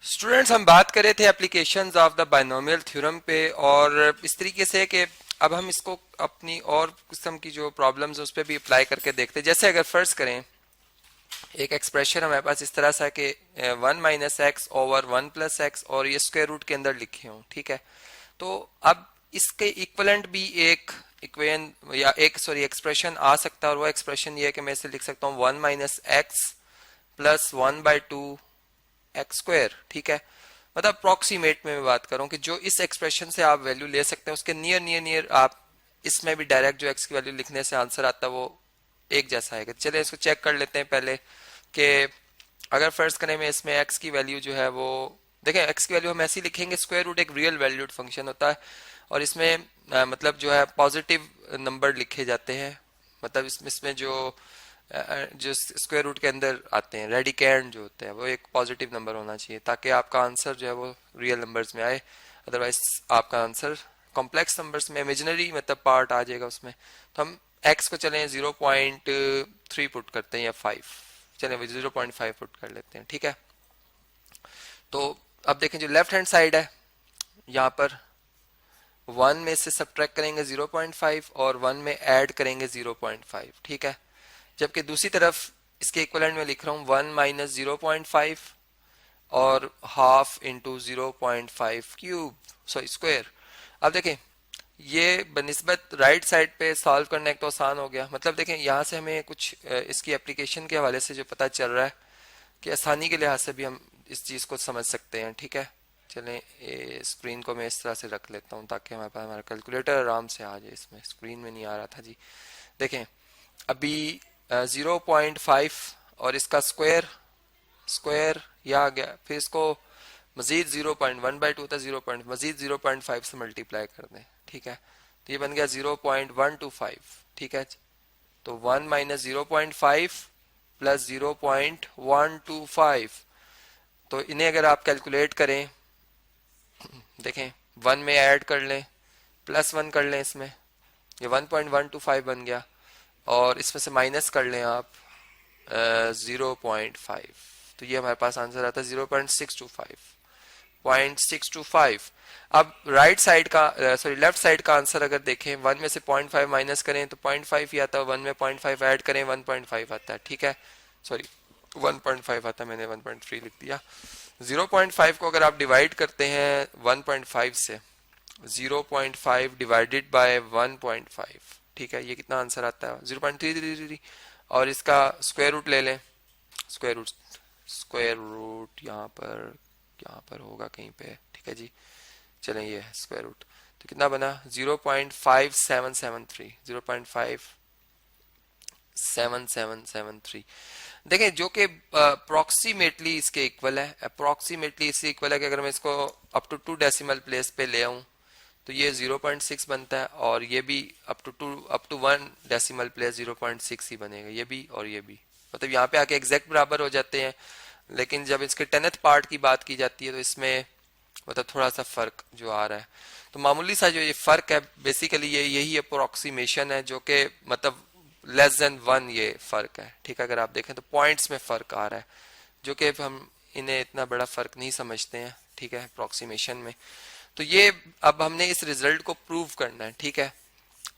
Students, हम बात कर रहे थे applications of the binomial theorem पे, और इस तरीके से कि अब हम इसको अपनी और किस्म की जो प्रॉब्लम्स उस पर भी अप्लाई करके देखते हैं। जैसे अगर फर्ज करें एक एक्सप्रेशन हमारे पास इस तरह सा कि 1 - x/1 + x और ये स्क्वायर रूट के अंदर लिखे हों, ठीक है। तो अब इसके इक्वलेंट भी एक इक्वेशन या एक सॉरी एक्सप्रेशन आ सकता है, और वो एक्सप्रेशन ये है कि मैं इसे लिख सकता हूँ 1 - x + 1/2 x², ठीक है। मतलब अप्रोक्सीमेट में मैं बात करूं कि जो इस एक्सप्रेशन से आप वैल्यू ले सकते हैं उसके नियर नियर नियर आप इसमें भी डायरेक्ट जो एक्स की वैल्यू लिखने से आंसर आता है वो एक जैसा आएगा। चलिए इसको चेक कर लेते हैं पहले कि अगर फर्ज करें मैं इसमें एक्स की वैल्यू जो है वो देखें, एक्स की वैल्यू हम ऐसे ही लिखेंगे, स्क्वायर रूट एक रियल वैल्यूड फंक्शन होता है और इसमें मतलब जो है पॉजिटिव नंबर लिखे जाते हैं। मतलब इसमें जो स्क्वायर रूट के अंदर आते हैं रेडिकेंड जो होते हैं वो एक पॉजिटिव नंबर होना चाहिए ताकि आपका आंसर जो है वो रियल नंबर्स में आए। अदरवाइज आपका आंसर कॉम्प्लेक्स नंबर्स में इमेजिनरी मतलब पार्ट आ जाएगा उसमें। तो हम एक्स को चलें 0.3 पुट करते हैं या 5, चलें 0.5 पुट कर लेते हैं, ठीक है। तो अब देखें जो लेफ्ट हैंड साइड है यहाँ पर 1 में से सब्ट्रैक्ट करेंगे 0.5 और 1 में ऐड करेंगे 0.5, ठीक है। जबकि दूसरी तरफ इसके इक्वलेंट में लिख रहा हूँ 1 - 0.5 और हाफ इंटू 0.5³ सॉरी स्क्वायर। अब देखें ये बनिस्बत राइट साइड पे सॉल्व करना एक तो आसान हो गया। मतलब देखें यहाँ से हमें कुछ इसकी एप्लीकेशन के हवाले से जो पता चल रहा है कि आसानी के लिहाज से भी हम इस चीज़ को समझ सकते हैं, ठीक है। चलें स्क्रीन को मैं इस तरह से रख लेता हूँ ताकि हमारे पास हमारा कैलकुलेटर आराम से आ जाए। इसमें स्क्रीन में नहीं आ रहा था जी। देखें अभी 0.5 और इसका स्क्वायर स्क्वायर यह आ गया, फिर इसको मजीद 0.1/2 था, मजीद 0.5 से मल्टीप्लाई कर दें, ठीक है। तो ये बन गया 0.125, ठीक है। तो 1 - 0.5 + 0.125, तो इन्हें अगर आप कैलकुलेट करें देखें 1 में ऐड कर लें +1 कर लें, इसमें ये 1.125 बन गया और इसमें से माइनस कर लें आप 0.5, तो ये हमारे पास आंसर आता है 0.625। अब राइट साइड का सॉरी लेफ्ट साइड का आंसर अगर देखें 1 में से 0.5 माइनस करें तो 0.5 ही आता है, 1 में 0.5 ऐड करें 1.5 आता है, ठीक है। सॉरी 1.5 आता है, मैंने 1.3 लिख दिया। 0.5 को अगर आप डिवाइड करते हैं 1.5 से, 0.5 डिवाइडेड बाय 1.5, ठीक है, ये कितना आंसर आता है 0.333। और इसका स्क्वायर रूट ले लें, स्क्वायर रूट यहाँ पर होगा कहीं पे, ठीक है जी। चलें ये है स्क्वायर रूट, तो कितना बना 0.5773, 0.5773। देखें जो कि अप्रोक्सीमेटली इसके इक्वल है, अप्रोक्सीमेटली इसके इक्वल है कि अगर मैं इसको अप टू 2 डेसिमल प्लेस पे ले आऊं तो ये 0.6 बनता है, और ये भी अप टू 1 डेसिमल प्लेस 0.6 ही बनेगा, ये भी और ये भी। मतलब यहाँ पे आके एग्जैक्ट बराबर हो जाते हैं, लेकिन जब इसके 10th पार्ट की बात की जाती है तो इसमें मतलब थोड़ा सा फर्क जो आ रहा है। तो मामूली सा जो ये फर्क है बेसिकली यही अप्रोक्सीमेशन है जो कि मतलब <<1 ये फर्क है, ठीक है। अगर आप देखें तो पॉइंट्स में फर्क आ रहा है जो कि हम इन्हें इतना बड़ा फर्क नहीं समझते हैं, ठीक है, अप्रोक्सीमेशन में। तो ये अब हमने इस रिजल्ट को प्रूव करना है, ठीक है।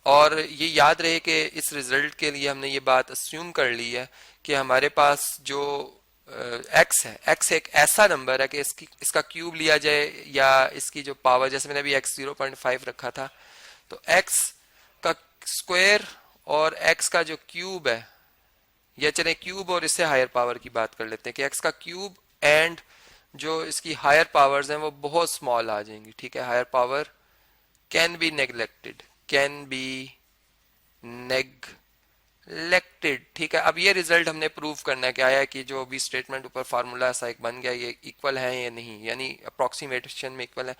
और ये याद रहे कि इस रिजल्ट के लिए हमने ये बात अस्यूम कर ली है कि हमारे पास जो एक्स है, एक्स एक ऐसा नंबर है कि इसका क्यूब लिया जाए या इसकी जो पावर, जैसे मैंने अभी एक्स 0.5 रखा था, तो एक्स का स्क्वायर और एक्स का जो क्यूब है, या चले क्यूब और इससे हायर पावर की बात कर लेते हैं कि एक्स का क्यूब एंड जो इसकी हायर पावर्स हैं वो बहुत स्मॉल आ जाएंगी, ठीक है। Higher power can be neglected, can be neglected, ठीक है। अब ये रिजल्ट हमने प्रूव करना है कि आया कि जो भी स्टेटमेंट ऊपर फार्मूला ऐसा एक बन गया ये इक्वल है या नहीं, यानी अप्रोक्सीमेशन में इक्वल है।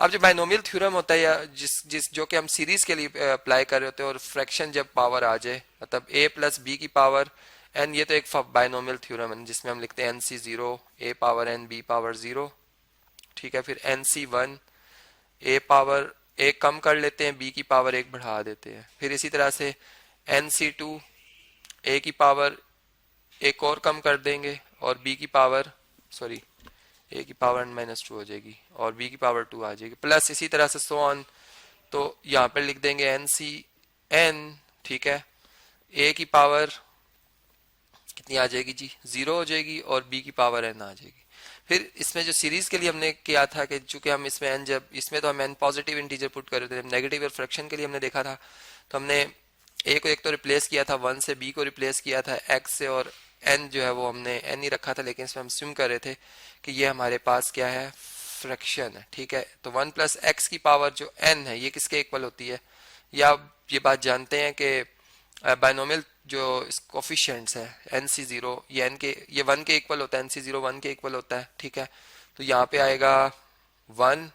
अब जो बायनोमियल थ्योरम होता है या जिस जो कि हम सीरीज के लिए अप्लाई कर रहे होते हैं और फ्रैक्शन जब पावर आ जाए, मतलब a + b की पावर n, ये तो एक बायनोमियल थ्योरम है जिसमें हम लिखते हैं nc0 a power n b power 0, ठीक है। फिर nc1 a पावर एक कम कर लेते हैं, b की पावर एक बढ़ा देते हैं। फिर इसी तरह से nc2 a की पावर एक और कम कर देंगे और b की पावर ए की पावर n माइनस टू हो जाएगी और बी की पावर टू आ जाएगी, प्लस इसी तरह से सो ऑन। तो यहाँ पर लिख देंगे एन सी एन, ठीक है, ए की पावर कितनी आ जाएगी जी, जीरो हो जाएगी और बी की पावर एन आ जाएगी। फिर इसमें जो सीरीज के लिए हमने किया था कि चूंकि हम इसमें एन, जब इसमें तो हम एन पॉजिटिव इंटीजर पुट कर रहे थे, नेगेटिव और फ्रैक्शन के लिए हमने देखा था, तो हमने ए को एक तो रिप्लेस किया था वन से, बी को रिप्लेस किया था एक्स से, और एन जो है वो हमने एन ही रखा था, लेकिन इसमें हम स्यूम कर रहे थे कि ये हमारे पास क्या है, फ्रैक्शन है, ठीक है। तो वन प्लस एक्स की पावर जो एन है ये किसके इक्वल होती है, या आप ये बात जानते हैं कि बाइनोमियल जो कोफिशिएंट्स है एन सी जीरो, ये एन के, ये वन के इक्वल होता है, एन सी जीरो वन के इक्वल होता है, ठीक है। तो यहाँ पे आएगा वन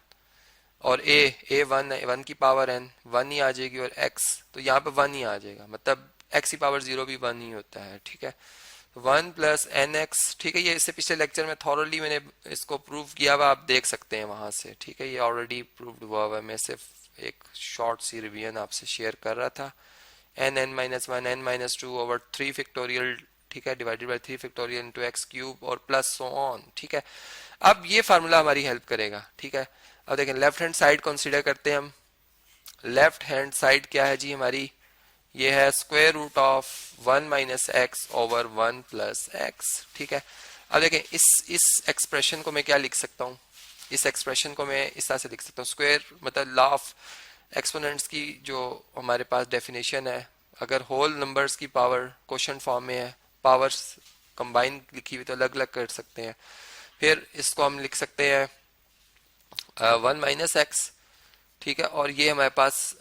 और ए वन, वन की पावर एन वन ही आ जाएगी, और एक्स तो यहाँ पे वन ही आ जाएगा, मतलब एक्स की पावर जीरो भी वन ही होता है, ठीक है। वन प्लस एन एक्स, ठीक है, ये इससे पिछले लेक्चर में थॉरली मैंने इसको प्रूव किया हुआ, आप देख सकते हैं वहां से, ठीक है, ये ऑलरेडी प्रूव्ड हुआ हुआ है, मैं सिर्फ एक शॉर्ट सी रिवीजन आपसे शेयर कर रहा था। N n minus one n minus two over three factorial, ठीक है, divided by three factorial into x cube और प्लस सो ऑन, ठीक है। अब ये फार्मूला हमारी हेल्प करेगा, ठीक है। अब देखें लेफ्ट हैंड साइड कंसीडर करते हैं हम। लेफ्ट हैंड साइड क्या है जी हमारी, ये है square root of one minus x over one plus x, ठीक है। अब देखें इस एक्सप्रेशन को मैं क्या लिख सकता हूँ, इस एक्सप्रेशन को मैं इस तरह से लिख सकता हूँ, स्क्वायर मतलब लॉ ऑफ एक्सपोनेंट्स की जो हमारे पास डेफिनेशन है, अगर होल नंबर्स की पावर क्वोशंट फॉर्म में है, पावर्स कंबाइन लिखी हुई तो अलग अलग कर सकते हैं। फिर इसको हम लिख सकते हैं वन माइनस एक्स, ठीक है, और ये हमारे पास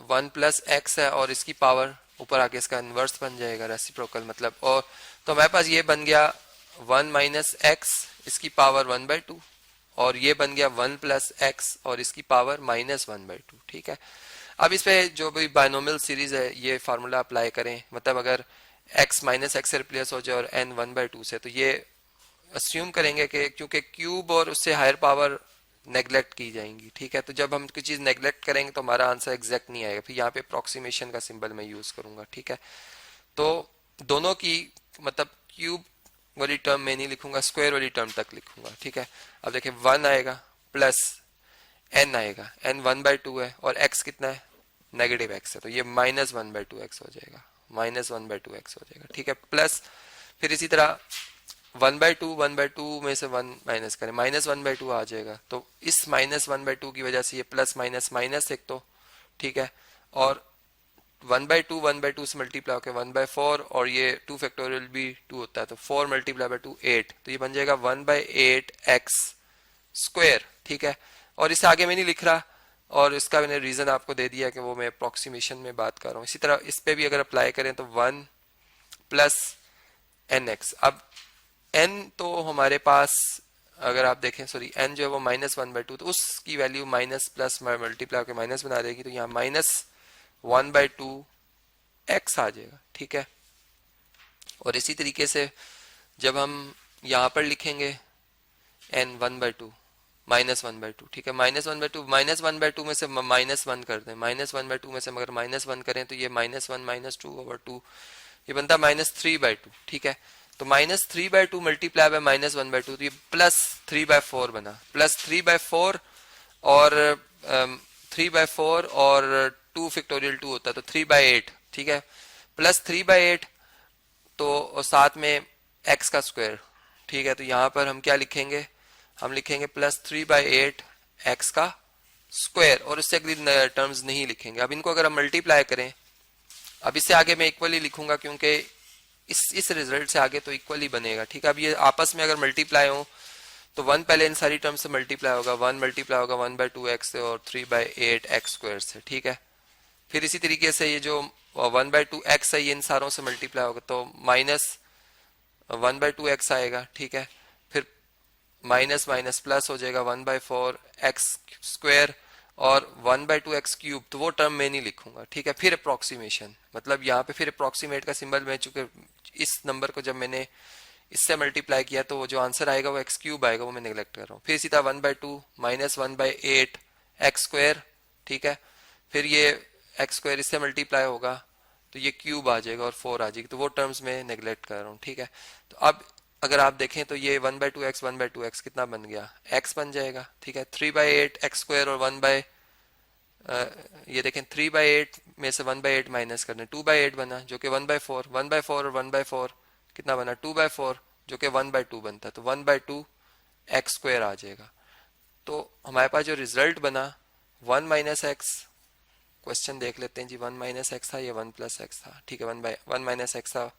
वन प्लस एक्स है और इसकी पावर ऊपर आके इसका इन्वर्स बन जाएगा, रेसिप्रोकल मतलब, और तो हमारे पास ये बन गया वन माइनस एक्स इसकी पावर वन बाई टू, और ये बन गया वन प्लस एक्स और इसकी power minus one by two, ठीक है। अब इस पे जो भी बाइनोमियल सीरीज है ये फार्मूला अप्लाई करें, मतलब अगर x माइनस एक्स से रिप्लेस हो जाए और n वन बाई टू से, तो ये अस्यूम करेंगे कि क्योंकि क्यूब और उससे हायर पावर नेग्लेक्ट की जाएंगी, ठीक है। तो जब हम कोई चीज नेग्लेक्ट करेंगे तो हमारा आंसर एग्जैक्ट नहीं आएगा, फिर यहाँ पे अप्रोक्सीमेशन का सिंबल मैं यूज करूंगा, ठीक है। तो दोनों की मतलब क्यूब वाली टर्म में नहीं लिखूंगा, स्क्वायर वाली टर्म तक लिखूंगा, ठीक है। अब देखिए वन आएगा प्लस एन आएगा, एन वन बाई टू है और एक्स कितना है, नेगेटिव एक्स है, तो ये minus one by two x हो जाएगा, minus one by two x हो जाएगा, ठीक है। प्लस फिर इसी तरह वन बाई टू में से वन माइनस करें, माइनस वन बाई टू आ जाएगा, तो इस माइनस वन बाई टू की वजह से ये प्लस माइनस माइनस एक तो, ठीक है, और वन बाई टू से मल्टीप्लाई होकर वन बाई फोर, और ये टू फैक्टोरियल भी टू होता है, तो four multiply by two eight, तो ये बन जाएगा one by eight x square, ठीक है। और इससे आगे मैं नहीं लिख रहा, और इसका मैंने रीजन आपको दे दिया कि वो मैं अप्रोक्सीमेशन में बात कर रहा हूँ। इसी तरह इस पे भी अगर अप्लाई करें तो वन प्लस एन एक्स, अब एन तो हमारे पास अगर आप देखें, सॉरी एन जो है वो माइनस वन बाई टू, तो उसकी वैल्यू माइनस प्लस मल्टीप्लाई होकर माइनस बना देगी, तो यहाँ minus one by two x आ जाएगा, ठीक है। और इसी तरीके से जब हम यहाँ पर लिखेंगे n one by two minus one by two, ठीक है, माइनस वन बाई टू में से माइनस वन कर दें, माइनस वन बाई टू में से अगर माइनस वन करें तो ये minus one minus two over two, ये बनता है माइनस थ्री बाई टू, ठीक है। तो minus three by two multiply by minus one by two, तो ये प्लस थ्री बाय फोर बना, प्लस थ्री बाय फोर और थ्री बाय फोर और टू फैक्टोरियल टू होता है तो थ्री बाय एट, ठीक है, प्लस थ्री बाय एट, तो साथ में एक्स का स्क्वायर, ठीक है। तो यहाँ पर हम क्या लिखेंगे, हम लिखेंगे plus three by eight x का स्क्वायर, और उससे अगली टर्म्स नहीं लिखेंगे। अब इनको अगर हम मल्टीप्लाई करें, अब इससे आगे मैं इक्वली लिखूंगा क्योंकि इस रिजल्ट से आगे तो इक्वली बनेगा, ठीक है। अब ये आपस में अगर मल्टीप्लाई हो तो वन पहले इन सारी टर्म से मल्टीप्लाई होगा, वन मल्टीप्लाई होगा वन बाई टू एक्स से और three by eight x square से, ठीक है। फिर इसी तरीके से ये जो वन बाई टू एक्स है ये इन सारों से मल्टीप्लाई होगा, तो minus one by two x आएगा, ठीक है। फिर माइनस माइनस प्लस हो जाएगा one by four x square और one by two x cube, तो वो टर्म मैं नहीं लिखूंगा, ठीक है। फिर अप्रोक्सीमेशन, मतलब यहाँ पे फिर अप्रोक्सीमेट का सिंबल मैं, चूंकि इस नंबर को जब मैंने इससे मल्टीप्लाई किया तो वो जो आंसर आएगा वो एक्स क्यूब आएगा, वो मैं नेग्लेक्ट कर रहा हूँ। फिर इसी तरह one by two minus one by eight x square, ठीक है। फिर ये एक्स स्क्वायर इससे मल्टीप्लाई होगा तो ये क्यूब आ जाएगा और फोर आ जाएगी, तो वो टर्म्स में नेग्लेक्ट कर रहा हूँ, ठीक है। तो अब अगर आप देखें तो ये 1/2x 1/2x कितना बन गया, x बन जाएगा। ठीक है, 3/8 x² और 1 बाय ये देखें 3/8 में से 1/8 माइनस करने 2/8 बना जो कि 1/4, 1/4 और 1/4 कितना बना 2/4 जो कि 1/2 बनता, तो 1/2 x² आ जाएगा। तो हमारे पास जो रिजल्ट बना 1 - x, क्वेश्चन देख लेते हैं जी, 1 - x था, ये 1 + x था। ठीक है, 1/1 - x था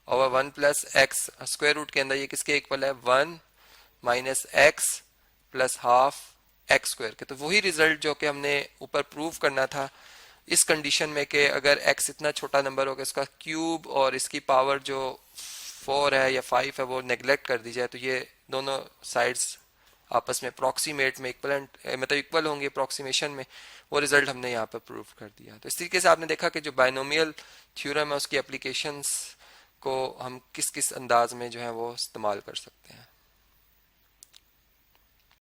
और 1 + x स्क्वायर रूट के अंदर ये किसके इक्वल है, 1 - x + ½ x² के। तो वही रिजल्ट जो कि हमने ऊपर प्रूव करना था इस कंडीशन में कि अगर x इतना छोटा नंबर होगा इसका क्यूब और इसकी पावर जो 4 है या 5 है वो नेग्लेक्ट कर दी जाए, तो ये दोनों साइड्स आपस में अप्रोक्सीमेट में इक्वलेंट मतलब इक्वल होंगे अप्रोक्सीमेशन में, वो रिजल्ट हमने यहाँ पर प्रूव कर दिया। तो इस तरीके से आपने देखा कि जो बाइनोमियल थ्योरम है उसकी एप्लीकेशंस को हम किस किस अंदाज में जो है वो इस्तेमाल कर सकते हैं।